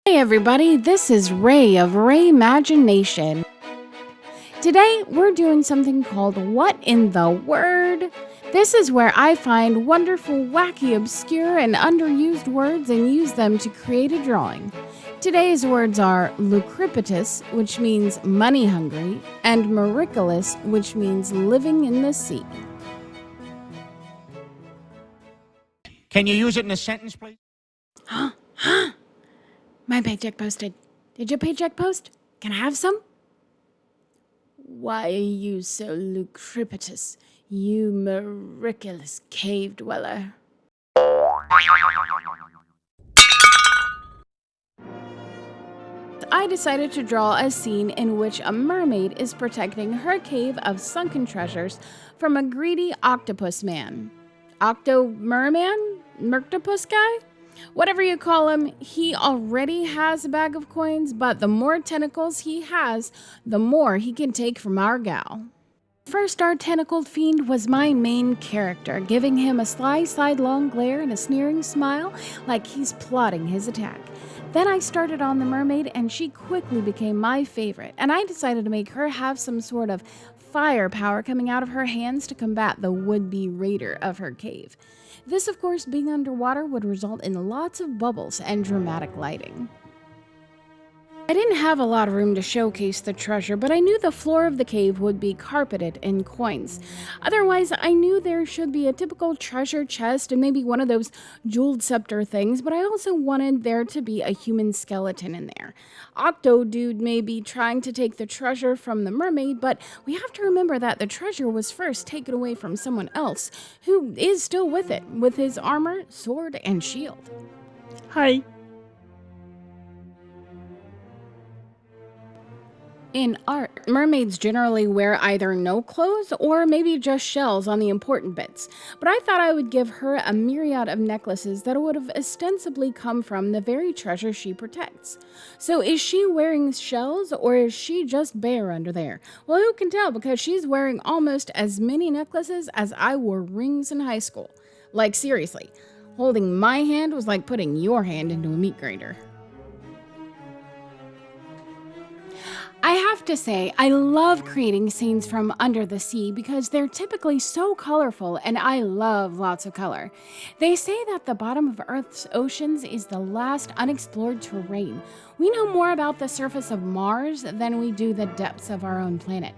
Hey everybody, this is Ray of RaiMagination. Today we're doing something called What in the Word? This is where I find wonderful, wacky, obscure, and underused words and use them to create a drawing. Today's words are Lucripetus, which means money hungry, and Maricolous, which means living in the sea. Can you use it in a sentence, please? My paycheck posted. Did your paycheck post? Can I have some? Why are you so lucripitous, you Maricolous cave dweller? I decided to draw a scene in which a mermaid is protecting her cave of sunken treasures from a greedy octopus man. Octo-merman? Merctopus guy? Whatever you call him, he already has a bag of coins, but the more tentacles he has, the more he can take from our gal. First, our tentacled fiend was my main character, giving him a sly sidelong glare and a sneering smile like he's plotting his attack. Then I started on the mermaid, and she quickly became my favorite, and I decided to make her have some sort of firepower coming out of her hands to combat the would-be raider of her cave. This, of course, being underwater would result in lots of bubbles and dramatic lighting. I didn't have a lot of room to showcase the treasure, but I knew the floor of the cave would be carpeted in coins. Otherwise, I knew there should be a typical treasure chest and maybe one of those jeweled scepter things, but I also wanted there to be a human skeleton in there. Octo Dude may be trying to take the treasure from the mermaid, but we have to remember that the treasure was first taken away from someone else, who is still with it, with his armor, sword, and shield. Hi. In art, mermaids generally wear either no clothes or maybe just shells on the important bits, but I thought I would give her a myriad of necklaces that would have ostensibly come from the very treasure she protects. So is she wearing shells or is she just bare under there? Well, who can tell, because she's wearing almost as many necklaces as I wore rings in high school. Like, seriously, holding my hand was like putting your hand into a meat grinder. I have to say, I love creating scenes from under the sea because they're typically so colorful, and I love lots of color. They say that the bottom of Earth's oceans is the last unexplored terrain. We know more about the surface of Mars than we do the depths of our own planet.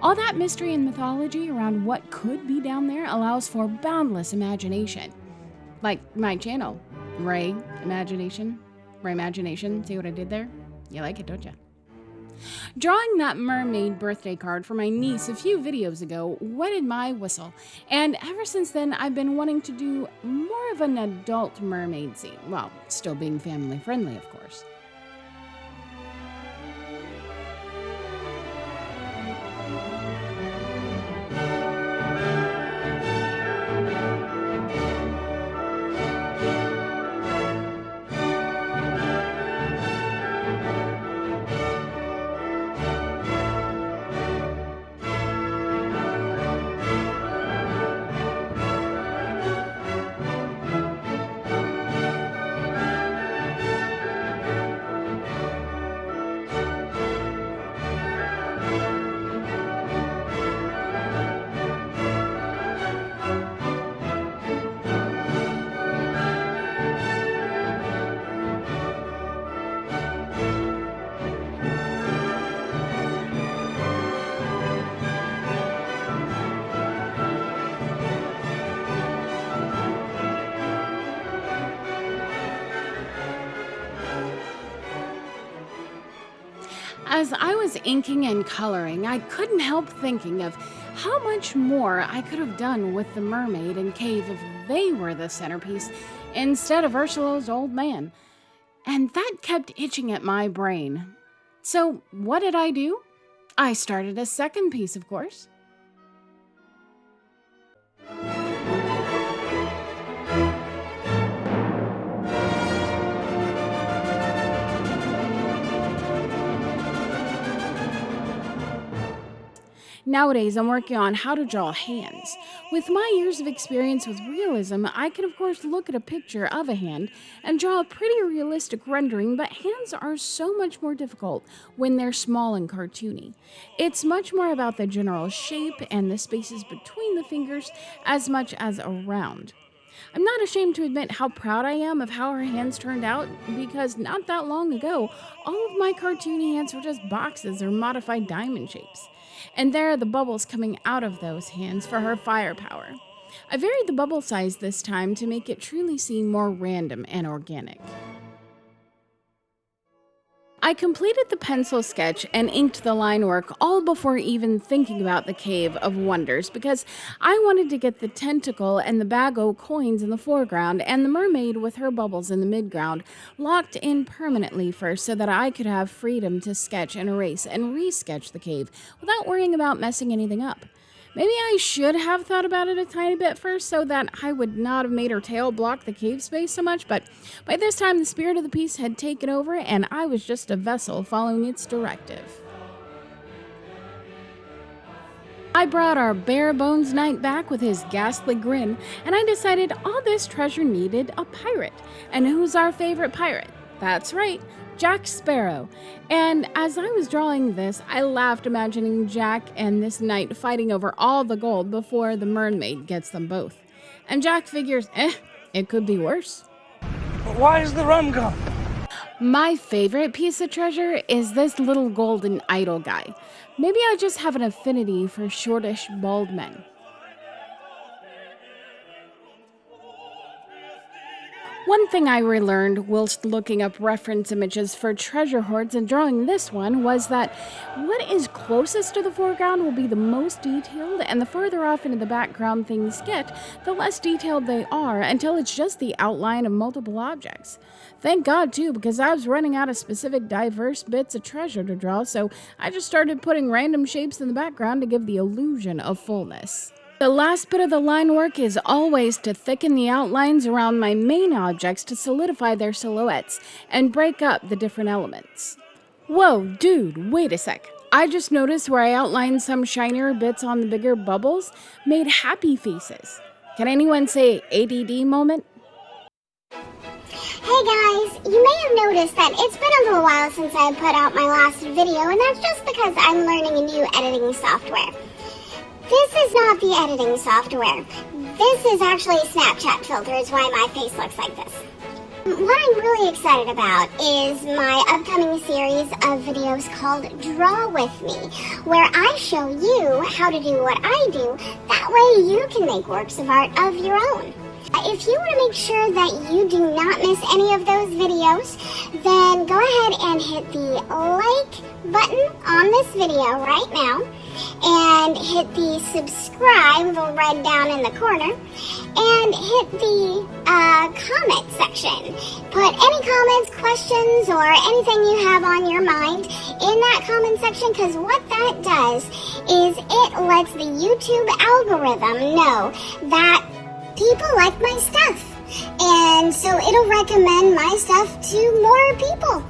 All that mystery and mythology around what could be down there allows for boundless imagination. Like my channel, RaiMagination. RaiMagination, see what I did there? You like it, don't you? Drawing that mermaid birthday card for my niece a few videos ago wetted my whistle, and ever since then I've been wanting to do more of an adult mermaid scene, while still being family friendly, of course. As I was inking and coloring, I couldn't help thinking of how much more I could have done with the mermaid and cave if they were the centerpiece instead of Ursula's old man. And that kept itching at my brain. So what did I do? I started a second piece, of course. Nowadays, I'm working on how to draw hands. With my years of experience with realism, I can of course look at a picture of a hand and draw a pretty realistic rendering, but hands are so much more difficult when they're small and cartoony. It's much more about the general shape and the spaces between the fingers as much as around. I'm not ashamed to admit how proud I am of how her hands turned out because not that long ago, all of my cartoony hands were just boxes or modified diamond shapes. And there are the bubbles coming out of those hands for her firepower. I varied the bubble size this time to make it truly seem more random and organic. I completed the pencil sketch and inked the line work all before even thinking about the Cave of Wonders because I wanted to get the tentacle and the bag o' coins in the foreground and the mermaid with her bubbles in the midground locked in permanently first so that I could have freedom to sketch and erase and re-sketch the cave without worrying about messing anything up. Maybe I should have thought about it a tiny bit first so that I would not have made her tail block the cave space so much, but by this time the spirit of the piece had taken over and I was just a vessel following its directive. I brought our bare bones knight back with his ghastly grin, and I decided all this treasure needed a pirate. And who's our favorite pirate? That's right, Jack Sparrow. And as I was drawing this, I laughed imagining Jack and this knight fighting over all the gold before the mermaid gets them both. And Jack figures, it could be worse. But why is the rum gone? My favorite piece of treasure is this little golden idol guy. Maybe I just have an affinity for shortish, bald men. One thing I relearned whilst looking up reference images for treasure hoards and drawing this one was that what is closest to the foreground will be the most detailed, and the further off into the background things get, the less detailed they are until it's just the outline of multiple objects. Thank God too, because I was running out of specific diverse bits of treasure to draw, so I just started putting random shapes in the background to give the illusion of fullness. The last bit of the line work is always to thicken the outlines around my main objects to solidify their silhouettes and break up the different elements. Whoa, dude, wait a sec. I just noticed where I outlined some shinier bits on the bigger bubbles made happy faces. Can anyone say ADD moment? Hey guys, you may have noticed that it's been a little while since I put out my last video, and that's just because I'm learning a new editing software. This is not the editing software. This is actually Snapchat filters, why my face looks like this. What I'm really excited about is my upcoming series of videos called Draw With Me, where I show you how to do what I do. That way you can make works of art of your own. If you want to make sure that you do not miss any of those videos, then go ahead and hit the like button on this video right now, and hit the subscribe, little red down in the corner, and hit the comment section. Put any comments, questions, or anything you have on your mind in that comment section, because what that does is it lets the YouTube algorithm know that people like my stuff, and so it'll recommend my stuff to more people.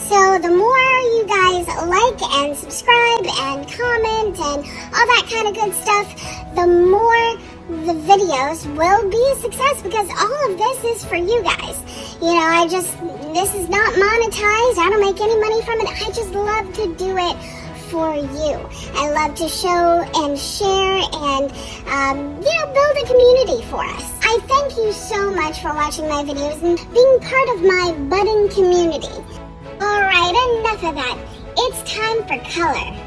So the more you guys like and subscribe and comment and all that kind of good stuff, the more the videos will be a success, because all of this is for you guys. You know, this is not monetized. I don't make any money from it. I just love to do it for you. I love to show and share and, build a community for us. I thank you so much for watching my videos and being part of my budding community. Alright, enough of that. It's time for color.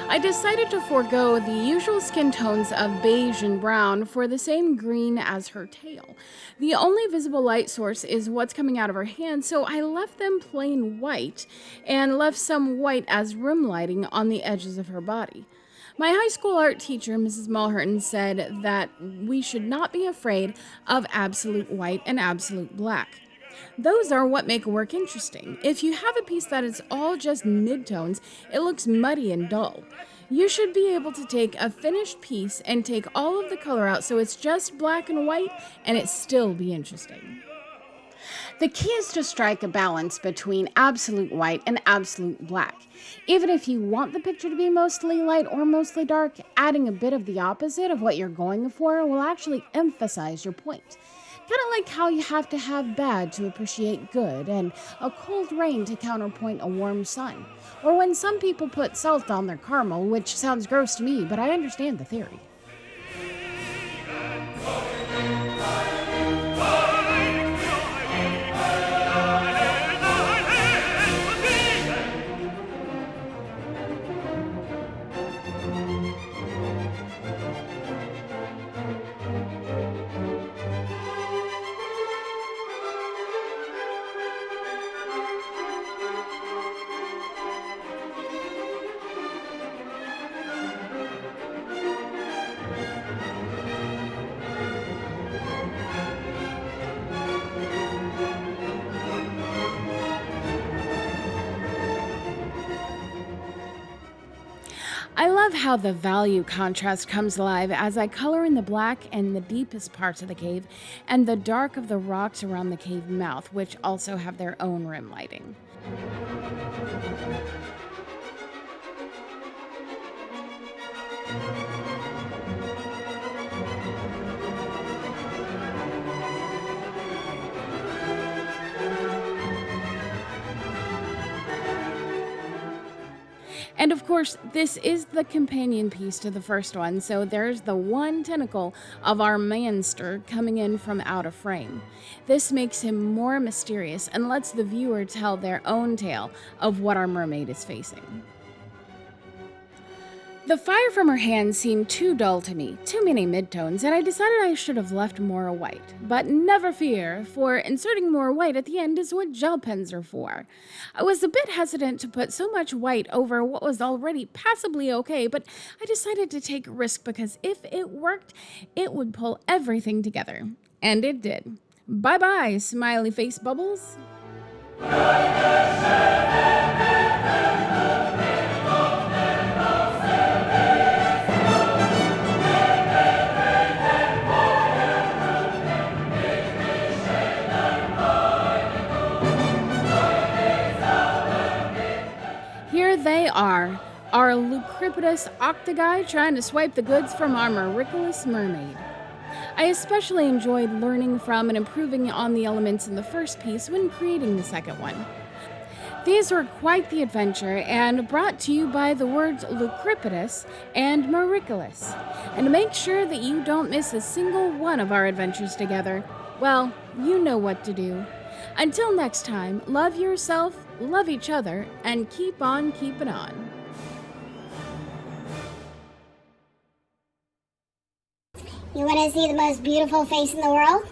I decided to forego the usual skin tones of beige and brown for the same green as her tail. The only visible light source is what's coming out of her hand, so I left them plain white and left some white as room lighting on the edges of her body. My high school art teacher, Mrs. Mulherton, said that we should not be afraid of absolute white and absolute black. Those are what make a work interesting. If you have a piece that is all just midtones, it looks muddy and dull. You should be able to take a finished piece and take all of the color out so it's just black and white and it still be interesting. The key is to strike a balance between absolute white and absolute black. Even if you want the picture to be mostly light or mostly dark, adding a bit of the opposite of what you're going for will actually emphasize your point. Kind of like how you have to have bad to appreciate good, and a cold rain to counterpoint a warm sun. Or when some people put salt on their caramel, which sounds gross to me, but I understand the theory. I love how the value contrast comes alive as I color in the black and the deepest parts of the cave and the dark of the rocks around the cave mouth, which also have their own rim lighting. And of course, this is the companion piece to the first one, so there's the one tentacle of our monster coming in from out of frame. This makes him more mysterious and lets the viewer tell their own tale of what our mermaid is facing. The fire from her hands seemed too dull to me, too many midtones, and I decided I should have left more white. But never fear, for inserting more white at the end is what gel pens are for. I was a bit hesitant to put so much white over what was already passably okay, but I decided to take a risk because if it worked, it would pull everything together. And it did. Bye-bye, smiley face bubbles. Here they are, our Lucripetus octoguy trying to swipe the goods from our Maricolous mermaid. I especially enjoyed learning from and improving on the elements in the first piece when creating the second one. These were quite the adventure and brought to you by the words Lucripetus and Maricolous. And to make sure that you don't miss a single one of our adventures together, well, you know what to do. Until next time, love yourself, love each other, and keep on keeping on. You want to see the most beautiful face in the world?